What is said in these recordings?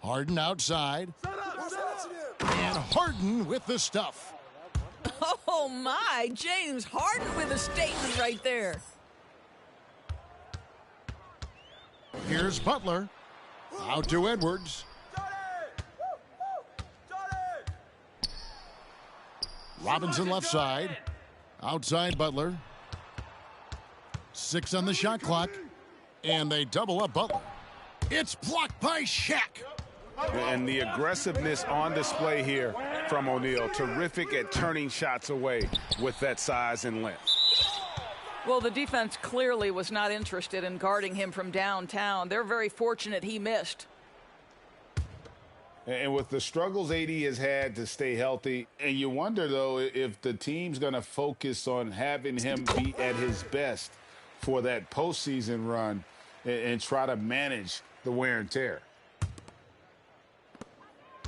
Harden outside. And Harden with the stuff. Oh, my. James Harden with a statement right there. Here's Butler. Out to Edwards. Robinson left side. Outside Butler. 6 on the shot clock. And they double up Butler. It's blocked by Shaq. And the aggressiveness on display here from O'Neal. Terrific at turning shots away with that size and length. Well, the defense clearly was not interested in guarding him from downtown. They're very fortunate he missed. And with the struggles AD has had to stay healthy, and you wonder, though, if the team's going to focus on having him be at his best for that postseason run and try to manage the wear and tear.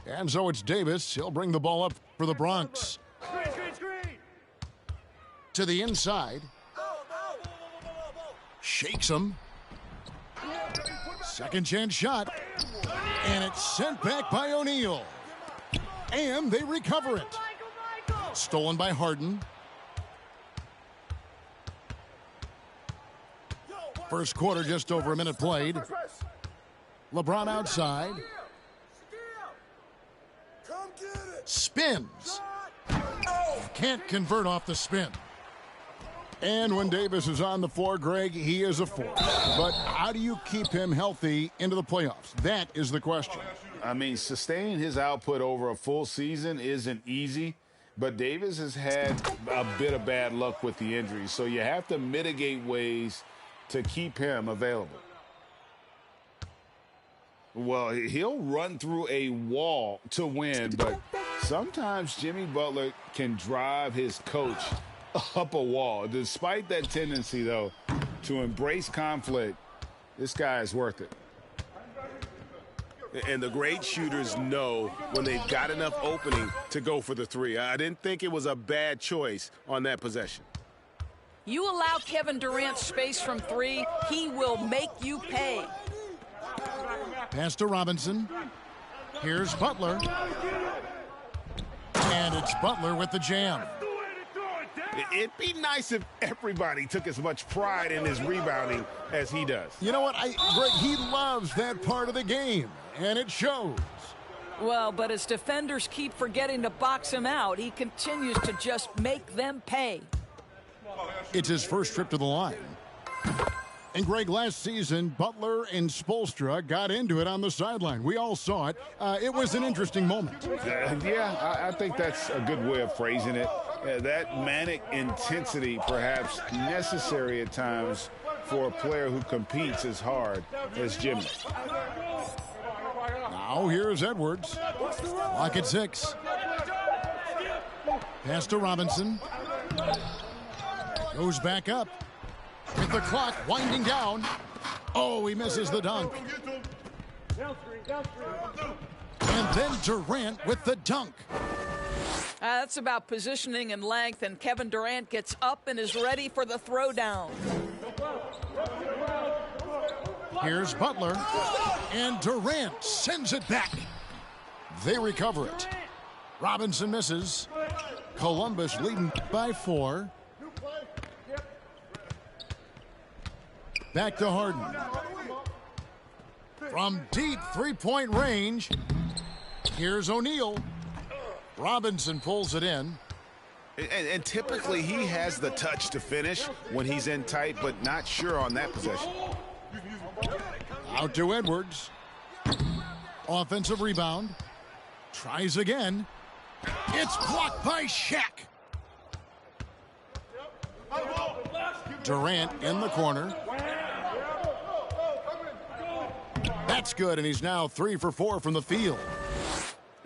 And so it's Davis. He'll bring the ball up for the Bronx. Screen. To the inside. Shakes him. Second chance shot. And it's sent back by O'Neal. And they recover it. Stolen by Harden. First quarter, just over a minute played. LeBron outside. Spins. Can't convert off the spin. And when Davis is on the floor, Greg, he is a force. But how do you keep him healthy into the playoffs? That is the question. I mean, sustaining his output over a full season isn't easy, but Davis has had a bit of bad luck with the injuries, so you have to mitigate ways to keep him available. Well, he'll run through a wall to win, but sometimes Jimmy Butler can drive his coach up a wall. Despite that tendency, though, to embrace conflict, this guy is worth it. And the great shooters know when they've got enough opening to go for the three. I didn't think it was a bad choice on that possession. You allow Kevin Durant space from three, he will make you pay. Pass to Robinson. Here's Butler. And it's Butler with the jam. It'd be nice if everybody took as much pride in his rebounding as he does. You know what? Greg, he loves that part of the game, and it shows. Well, but as defenders keep forgetting to box him out, he continues to just make them pay. It's his first trip to the line. And Greg, last season, Butler and Spoelstra got into it on the sideline. We all saw it. It was an interesting moment. I think that's a good way of phrasing it. That manic intensity perhaps necessary at times for a player who competes as hard as Jimmy. Now here's Edwards. Clock at 6. Pass to Robinson. Goes back up. With the clock winding down. Oh, he misses the dunk. And then Durant with the dunk. That's about positioning and length, and Kevin Durant gets up and is ready for the throwdown. Here's Butler, and Durant sends it back. They recover it. Robinson misses. Columbus leading by 4. Back to Harden. From deep three-point range, here's O'Neal. Robinson pulls it in. And typically he has the touch to finish when he's in tight, but not sure on that possession. Out to Edwards. Offensive rebound. Tries again. It's blocked by Shaq. Durant in the corner. That's good, and he's now 3 for 4 from the field.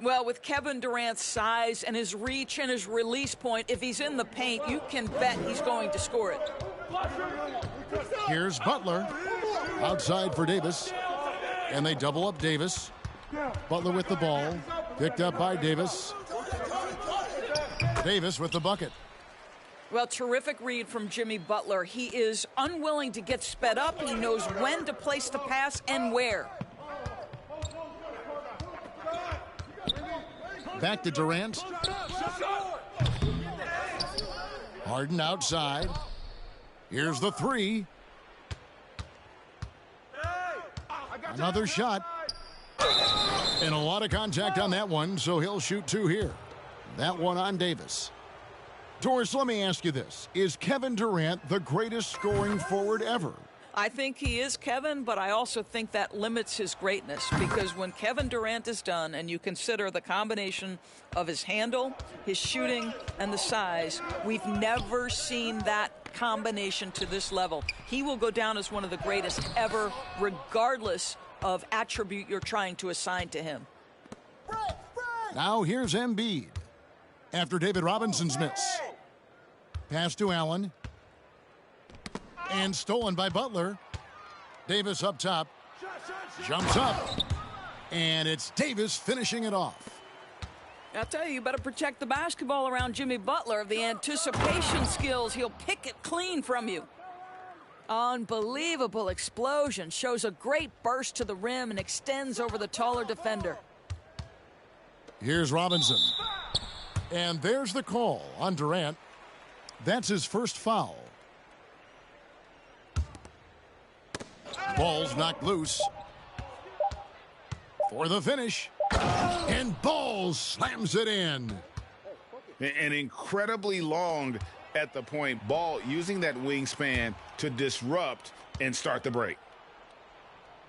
Well, with Kevin Durant's size and his reach and his release point, if he's in the paint, you can bet he's going to score it. Here's Butler. Outside for Davis. And they double up Davis. Butler with the ball. Picked up by Davis. Davis with the bucket. Well, terrific read from Jimmy Butler. He is unwilling to get sped up. He knows when to place the pass and where. Back to Durant. Harden outside. Here's the three. Another shot. And a lot of contact on that one, so he'll shoot two here. That one on Davis. Doris, let me ask you this. Is Kevin Durant the greatest scoring forward ever? I think he is, Kevin, but I also think that limits his greatness, because when Kevin Durant is done and you consider the combination of his handle, his shooting, and the size, we've never seen that combination to this level. He will go down as one of the greatest ever, regardless of attribute you're trying to assign to him. Now here's Embiid. After David Robinson's miss. Pass to Allen. And stolen by Butler. Davis up top. Jumps up. And it's Davis finishing it off. I'll tell you better protect the basketball around Jimmy Butler. The anticipation skills, he'll pick it clean from you. Unbelievable explosion. Shows a great burst to the rim and extends over the taller defender. Here's Robinson. And there's the call on Durant. That's his first foul. Ball's knocked loose. For the finish. And Ball slams it in. And incredibly long at the point. Ball using that wingspan to disrupt and start the break.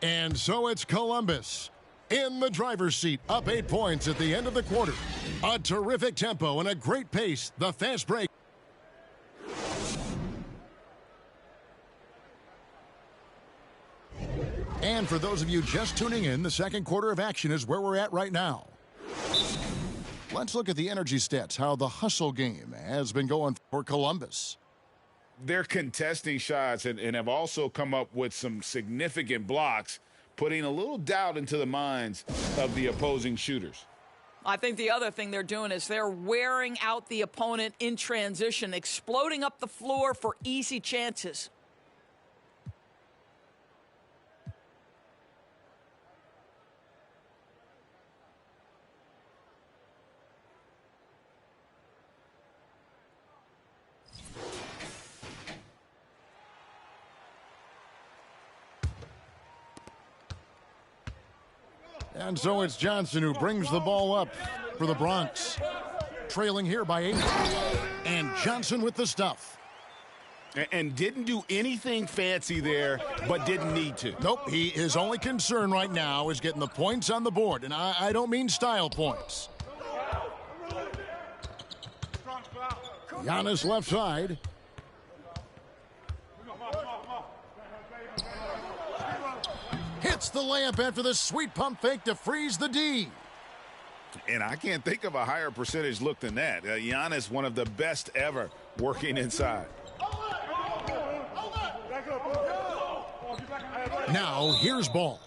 And so it's Columbus in the driver's seat, up 8 points at the end of the quarter. A terrific tempo and a great pace. The fast break. And for those of you just tuning in, the second quarter of action is where we're at right now. Let's look at the energy stats, how the hustle game has been going for Columbus. They're contesting shots and have also come up with some significant blocks, putting a little doubt into the minds of the opposing shooters. I think the other thing they're doing is they're wearing out the opponent in transition, exploding up the floor for easy chances. And so it's Johnson who brings the ball up for the Bronx. Trailing here by 8. And Johnson with the stuff. And didn't do anything fancy there, but didn't need to. Nope, his only concern right now is getting the points on the board. And I don't mean style points. Giannis left side. Hits the layup after the sweet pump fake to freeze the D. And I can't think of a higher percentage look than that. Giannis, one of the best ever working inside. Now here's Ball.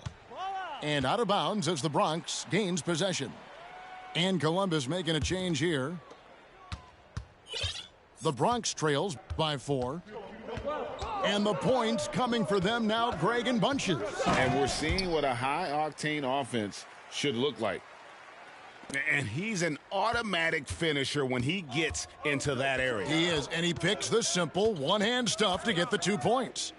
And out of bounds as the Bronx gains possession. And Columbus making a change here. The Bronx trails by 4. And the points coming for them now, Greg, in bunches. And we're seeing what a high-octane offense should look like. And he's an automatic finisher when he gets into that area. He is, and he picks the simple one-hand stuff to get the 2 points.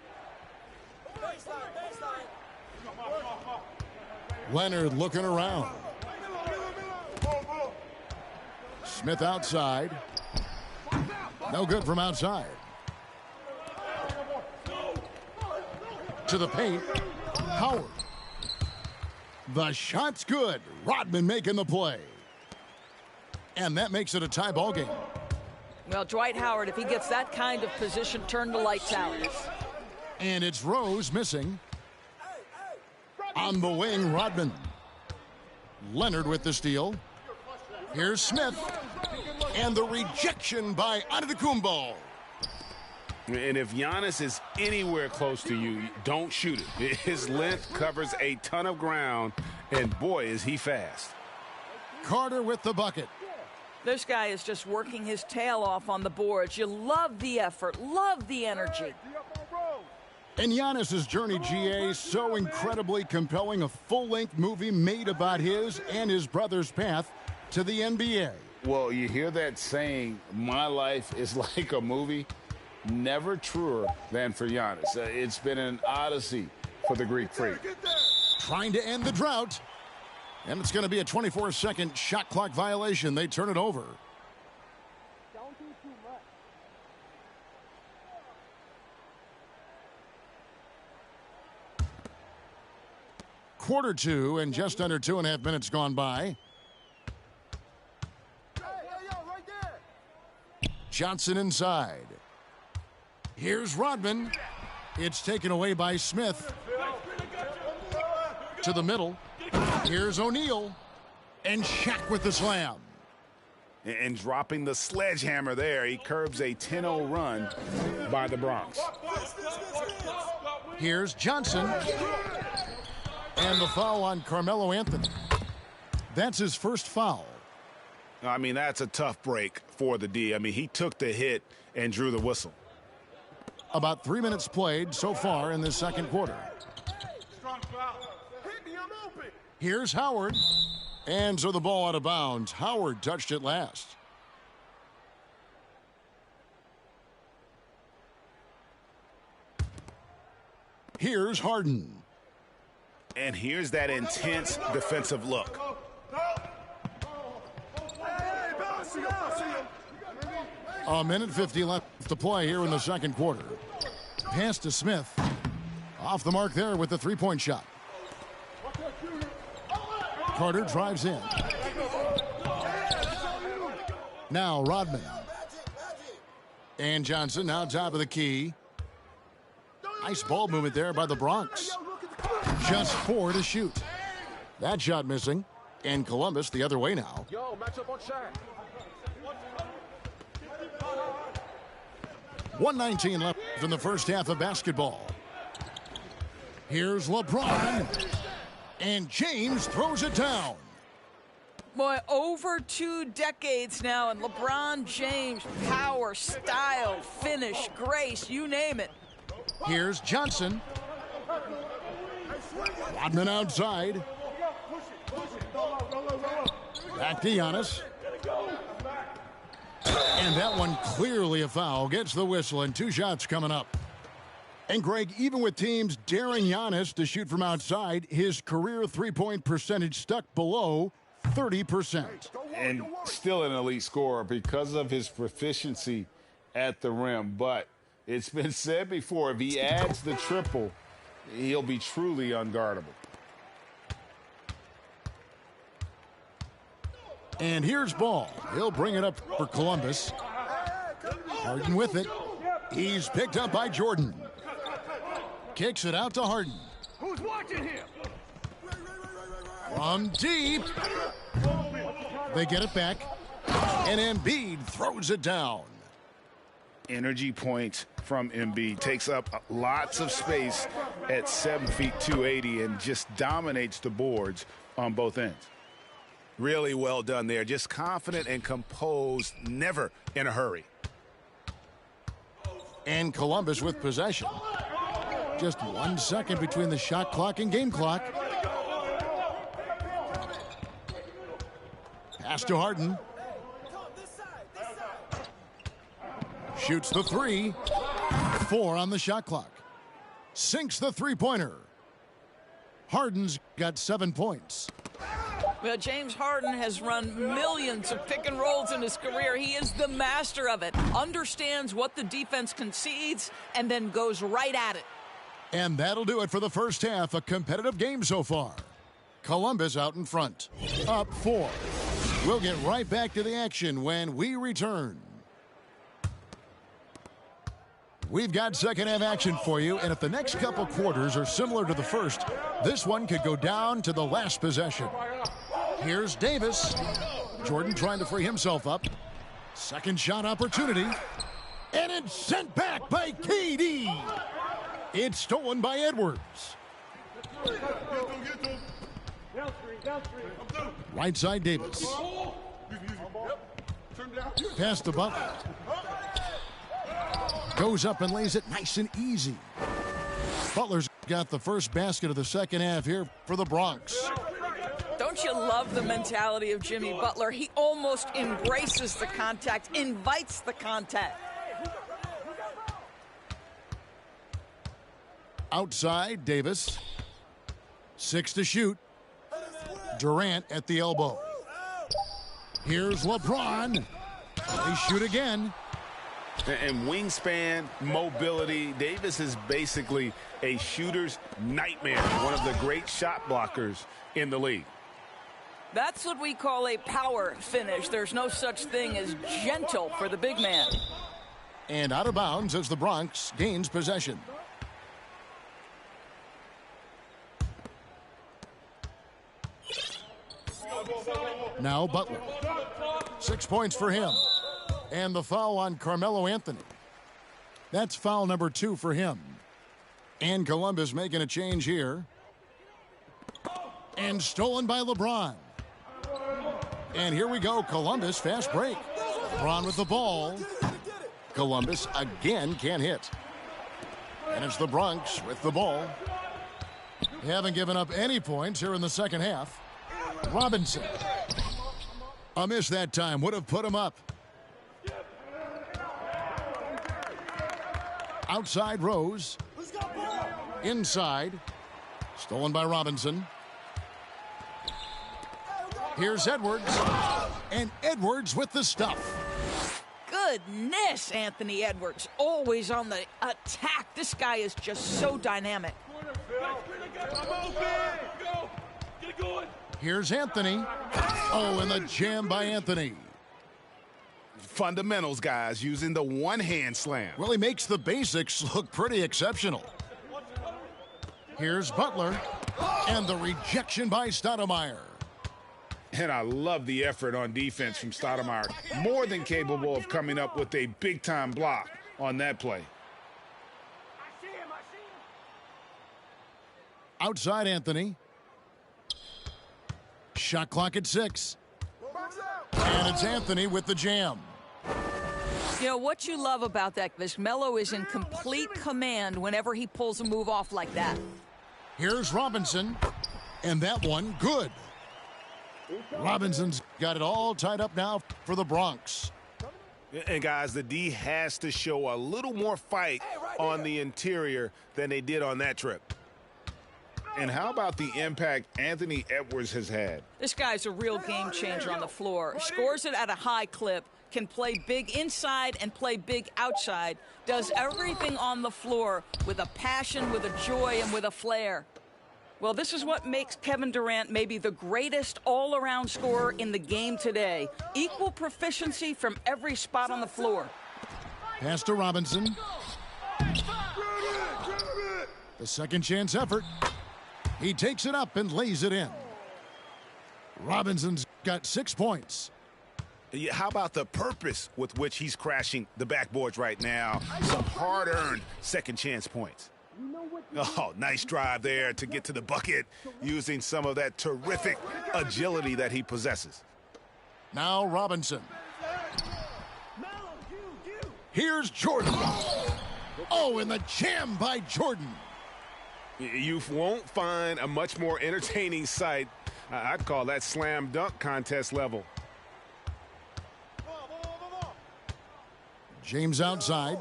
Leonard looking around. Smith outside. No good from outside. To the paint. Howard. The shot's good. Rodman making the play. And that makes it a tie ball game. Well, Dwight Howard, if he gets that kind of position, turn the lights out. And it's Rose missing. On the wing, Rodman. Leonard with the steal. Here's Smith. And the rejection by Antetokounmpo. And if Giannis is anywhere close to you, don't shoot it. His length covers a ton of ground, and boy, is he fast. Carter with the bucket. This guy is just working his tail off on the boards. You love the effort, love the energy. And Giannis's journey, GA, so incredibly compelling. A full-length movie made about his and his brother's path to the NBA. Well, you hear that saying, my life is like a movie. Never truer than for Giannis. It's been an odyssey for the Greek freak. Trying to end the drought. And it's going to be a 24-second shot clock violation. They turn it over. Don't do too much. Quarter two and just under 2.5 minutes gone by. Right there. Johnson inside. Here's Rodman. It's taken away by Smith. To the middle. Here's O'Neal. And Shaq with the slam. And dropping the sledgehammer there, he curbs a 10-0 run by the Bronx. Here's Johnson. And the foul on Carmelo Anthony. That's his first foul. I mean, that's a tough break for the D. I mean, he took the hit and drew the whistle. About 3 minutes played so far in this second quarter. Here's Howard. And so the ball out of bounds. Howard touched it last. Here's Harden. And here's that intense defensive look. A minute 50 left to play here in the second quarter. Pass to Smith. Off the mark there with the three-point shot. Carter drives in. Now Rodman. And Johnson now top of the key. Nice ball movement there by the Bronx. Just 4 to shoot. That shot missing. And Columbus the other way now. Yo, match up on Shaq. 1:19 left in the first half of basketball. Here's LeBron. And James throws it down. Boy, over 2 decades now, and LeBron James, power, style, finish, grace, you name it. Here's Johnson. Rodman outside. Back to Giannis. And that one clearly a foul. Gets the whistle and 2 shots coming up. And Greg, even with teams daring Giannis to shoot from outside, his career three-point percentage stuck below 30%. And still an elite scorer because of his proficiency at the rim. But it's been said before, if he adds the triple, he'll be truly unguardable. And here's Ball. He'll bring it up for Columbus. Harden with it. He's picked up by Jordan. Kicks it out to Harden. Who's watching here? From deep. They get it back. And Embiid throws it down. Energy points from Embiid. Takes up lots of space at 7 feet 280 and just dominates the boards on both ends. Really well done there. Just confident and composed, never in a hurry. And Columbus with possession. Just 1 second between the shot clock and game clock. Pass to Harden. Shoots the 3. 4 on the shot clock. Sinks the three-pointer. Harden's got 7 points. Well, James Harden has run millions of pick and rolls in his career. He is the master of it. Understands what the defense concedes and then goes right at it. And that'll do it for the first half. A competitive game so far. Columbus out in front. Up 4. We'll get right back to the action when we return. We've got second half action for you, and if the next couple quarters are similar to the first, this one could go down to the last possession. Here's Davis. Jordan trying to free himself up. Second shot opportunity. And it's sent back by KD. It's stolen by Edwards. Right side Davis. Pass to Butler. Goes up and lays it nice and easy. Butler's got the first basket of the second half here for the Bronx. Don't Don't you love the mentality of Jimmy Butler? He almost embraces the contact, invites the contact. Outside, Davis. 6 to shoot. Durant at the elbow. Here's LeBron. They shoot again. And wingspan, mobility, Davis is basically a shooter's nightmare, one of the great shot blockers in the league. That's what we call a power finish. There's no such thing as gentle for the big man. And out of bounds as the Bronx gains possession. Now Butler. 6 points for him. And the foul on Carmelo Anthony. That's foul number 2 for him. And Columbus making a change here. And stolen by LeBron. And here we go, Columbus, fast break. LeBron with the ball. Columbus again can't hit. And it's the Bronx with the ball. They haven't given up any points here in the second half. Robinson. A miss that time, would have put him up. Outside Rose. Inside. Stolen by Robinson. Here's Edwards. And Edwards with the stuff. Goodness, Anthony Edwards. Always on the attack. This guy is just so dynamic. Here's Anthony. Oh, and the jam by Anthony. Fundamentals, guys, using the one-hand slam. Well, he makes the basics look pretty exceptional. Here's Butler. And the rejection by Stoudemire. And I love the effort on defense from Stoudemire. More than capable of coming up with a big-time block on that play. Outside Anthony. Shot clock at 6. And it's Anthony with the jam. You know, what you love about that is Melo is in complete command whenever he pulls a move off like that. Here's Robinson. And that one, good. Robinson's got it all tied up now for the Bronx. And, guys, the D has to show a little more fight on the interior than they did on that trip. And how about the impact Anthony Edwards has had? This guy's a real game changer on the floor. Scores it at a high clip, can play big inside and play big outside, does everything on the floor with a passion, with a joy, and with a flair. Well, this is what makes Kevin Durant maybe the greatest all-around scorer in the game today. Equal proficiency from every spot on the floor. Pass to Robinson. The second chance effort. He takes it up and lays it in. Robinson's got 6 points. Yeah, how about the purpose with which he's crashing the backboards right now? Some hard-earned second chance points. Oh, nice drive there to get to the bucket using some of that terrific agility that he possesses. Now Robinson. Here's Jordan. Oh, and the jam by Jordan. You won't find a much more entertaining sight. I'd call that slam dunk contest level. James outside.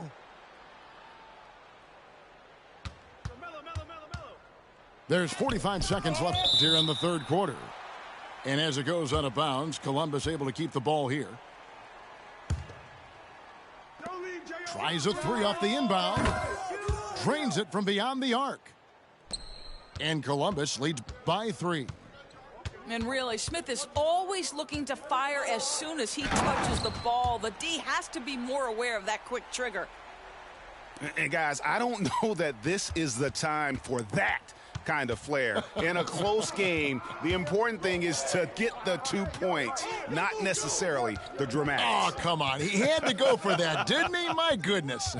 There's 45 seconds left here in the third quarter. And as it goes out of bounds, Columbus able to keep the ball here. Tries a 3 off the inbound. Drains it from beyond the arc. And Columbus leads by 3. And really, Smith is always looking to fire as soon as he touches the ball. The D has to be more aware of that quick trigger. And guys, I don't know that this is the time for that kind of flair. In a close game, the important thing is to get the 2 points, not necessarily the dramatics. Oh, come on. He had to go for that, didn't he? My goodness.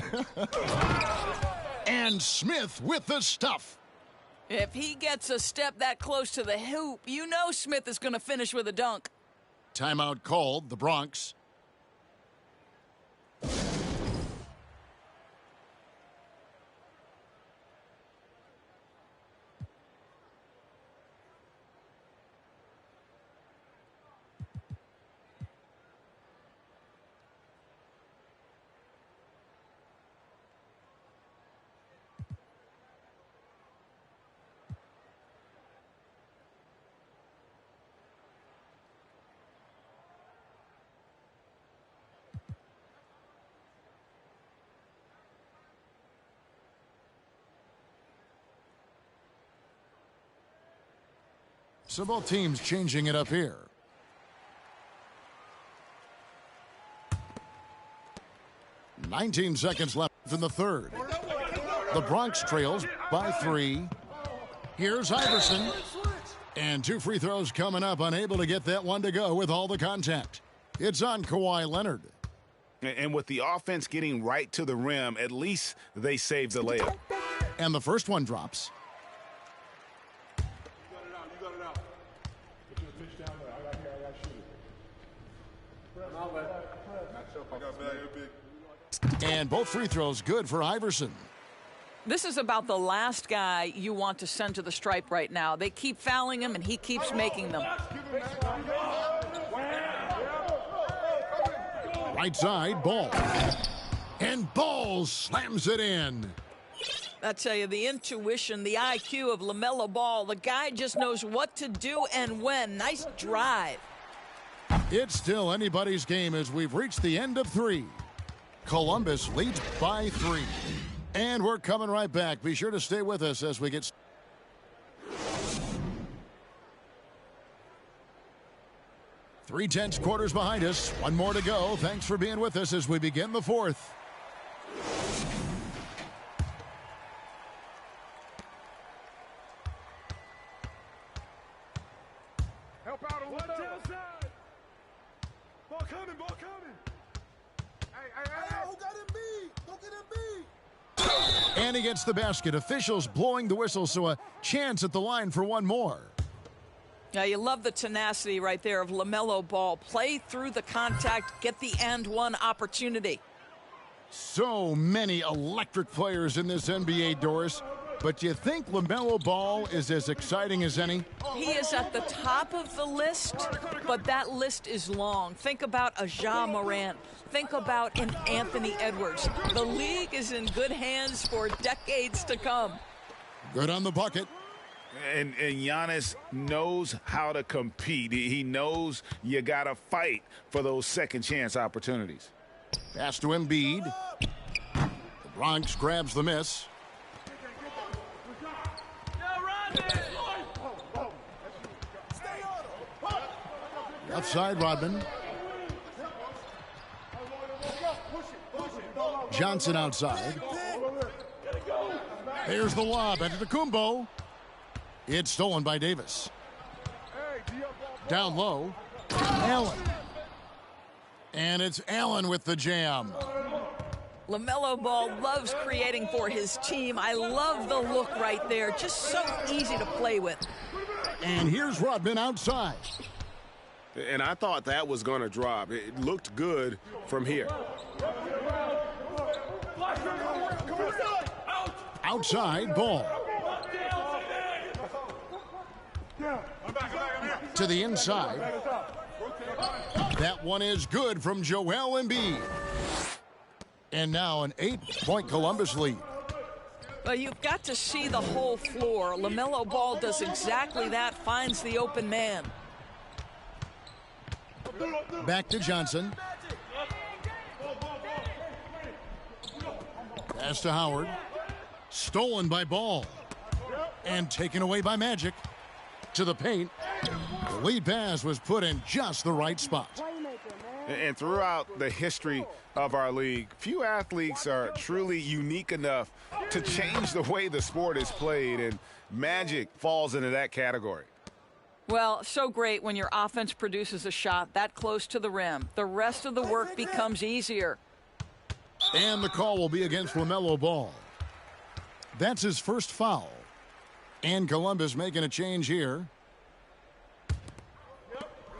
And Smith with the stuff. If he gets a step that close to the hoop, you know Smith is going to finish with a dunk. Timeout called, the Bronx. So both teams changing it up here. "19 seconds left in the third. The Bronx trails by 3. Here's Iverson. And 2 free throws coming up, unable to get that one to go with all the contact. It's on Kawhi Leonard. And with the offense getting right to the rim, at least they saved the layup. And the first one drops. And both free throws good for Iverson. This is about the last guy you want to send to the stripe right now. They keep fouling him, and he keeps making them. Right side, Ball. And Ball slams it in. I tell you, the intuition, the IQ of LaMelo Ball, the guy just knows what to do and when. Nice drive. It's still anybody's game as we've reached the end of 3. Columbus leads by 3. And we're coming right back. Be sure to stay with us as we get... Three-tenths quarters behind us. One more to go. Thanks for being with us as we begin the fourth. Help out on what's outside. Ball coming, ball coming. Hey, who got him beat? Don't get him beat. And he gets the basket. Officials blowing the whistle, so a chance at the line for one more. Now, you love the tenacity right there of LaMelo Ball. Play through the contact, get the and one opportunity. So many electric players in this NBA, Doris. But do you think LaMelo Ball is as exciting as any? He is at the top of the list, but that list is long. Think about a Ja Morant. Think about an Anthony Edwards. The league is in good hands for decades to come. Good on the bucket. And Giannis knows how to compete. He knows you got to fight for those second chance opportunities. Pass to Embiid. The Bronx grabs the miss. Left side, Rodman. Johnson outside. Here's the lob. Antetokounmpo. It's stolen by Davis. Down low. Allen. And it's Allen with the jam. LaMelo Ball loves creating for his team. I love the look right there. Just so easy to play with. And here's Rodman outside. And I thought that was going to drop. It looked good from here. Outside, Ball. To the inside. That one is good from Joel Embiid. And now an 8-point Columbus lead. Well, you've got to see the whole floor. LaMelo Ball does exactly that, finds the open man. Back to Johnson. Pass to Howard. Stolen by Ball. And taken away by Magic. To the paint. The lead pass was put in just the right spot. And throughout the history of our league, few athletes are truly unique enough to change the way the sport is played, and Magic falls into that category. Well, so great when your offense produces a shot that close to the rim. The rest of the work becomes easier. And the call will be against LaMelo Ball. That's his first foul. And Columbus making a change here.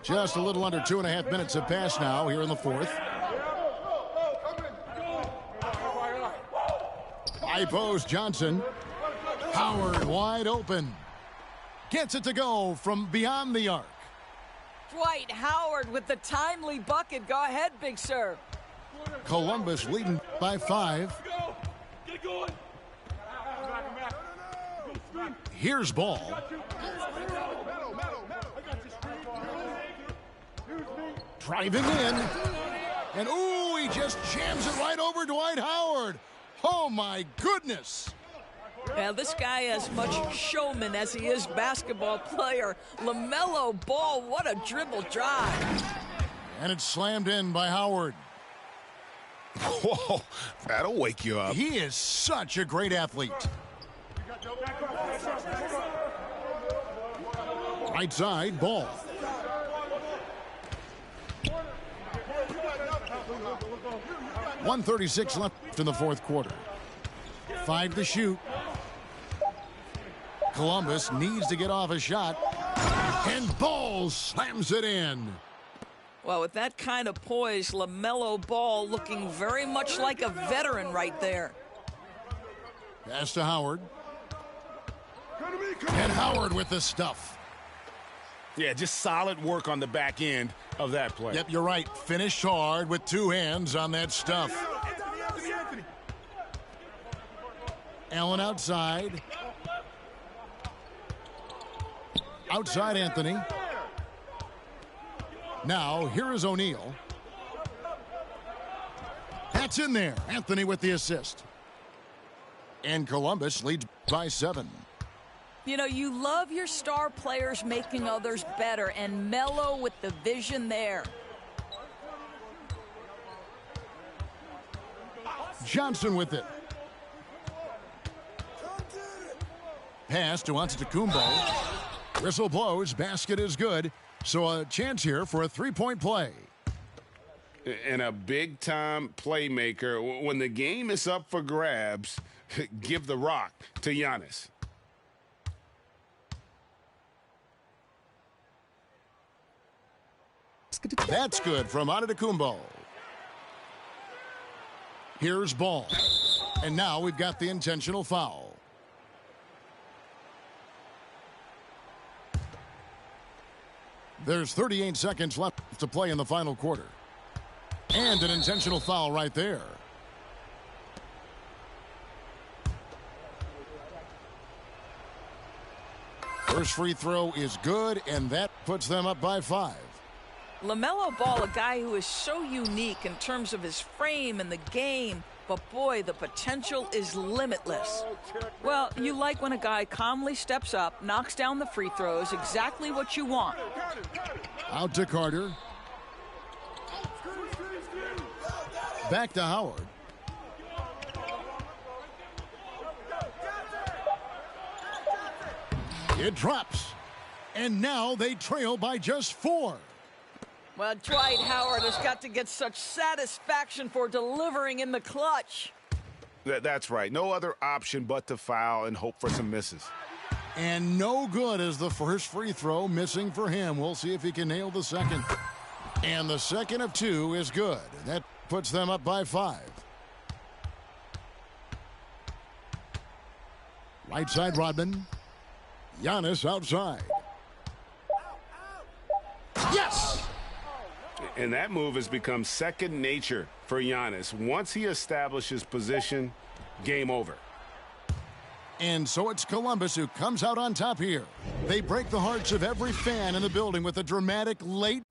Just a little under 2.5 minutes have passed now here in the fourth. High post, Johnson. Howard wide open. Gets it to go from beyond the arc. Dwight Howard with the timely bucket. Go ahead, big sir. Columbus leading by 5. Here's Ball. Driving in. And, ooh, he just jams it right over Dwight Howard. Oh, my goodness. Now, this guy as much showman as he is basketball player. LaMelo Ball, what a dribble drive. And it's slammed in by Howard. Whoa, that'll wake you up. He is such a great athlete. Right side, Ball. .136 left in the fourth quarter. 5 to shoot. Columbus needs to get off a shot. And Ball slams it in. Well, with that kind of poise, LaMelo Ball looking very much like a veteran right there. Pass to Howard. And Howard with the stuff. Yeah, just solid work on the back end of that play. Yep, you're right. Finished hard with 2 hands on that stuff. Allen outside. Outside Anthony. Now, here is O'Neal. That's in there. Anthony with the assist. And Columbus leads by 7. You know, you love your star players making others better, and Melo with the vision there. Johnson with it. Pass to Antetokounmpo. Whistle blows. Basket is good. So a chance here for a 3-point play. And a big-time playmaker. When the game is up for grabs, give the rock to Giannis. That's good from Antetokounmpo. Here's Ball. And now we've got the intentional foul. There's 38 seconds left to play in the final quarter. And an intentional foul right there. First free throw is good, and that puts them up by 5. LaMelo Ball, a guy who is so unique in terms of his frame and the game, but boy, the potential is limitless. Well, you like when a guy calmly steps up, knocks down the free throws, exactly what you want. Out to Carter. Back to Howard. It drops. And now they trail by just 4. Well, Dwight Howard has got to get such satisfaction for delivering in the clutch. That's right. No other option but to foul and hope for some misses. And no good as the first free throw missing for him. We'll see if he can nail the second. And the second of 2 is good. That puts them up by 5. Right side Rodman. Giannis outside. Yes! And that move has become second nature for Giannis. Once he establishes position, game over. And so it's Columbus who comes out on top here. They break the hearts of every fan in the building with a dramatic late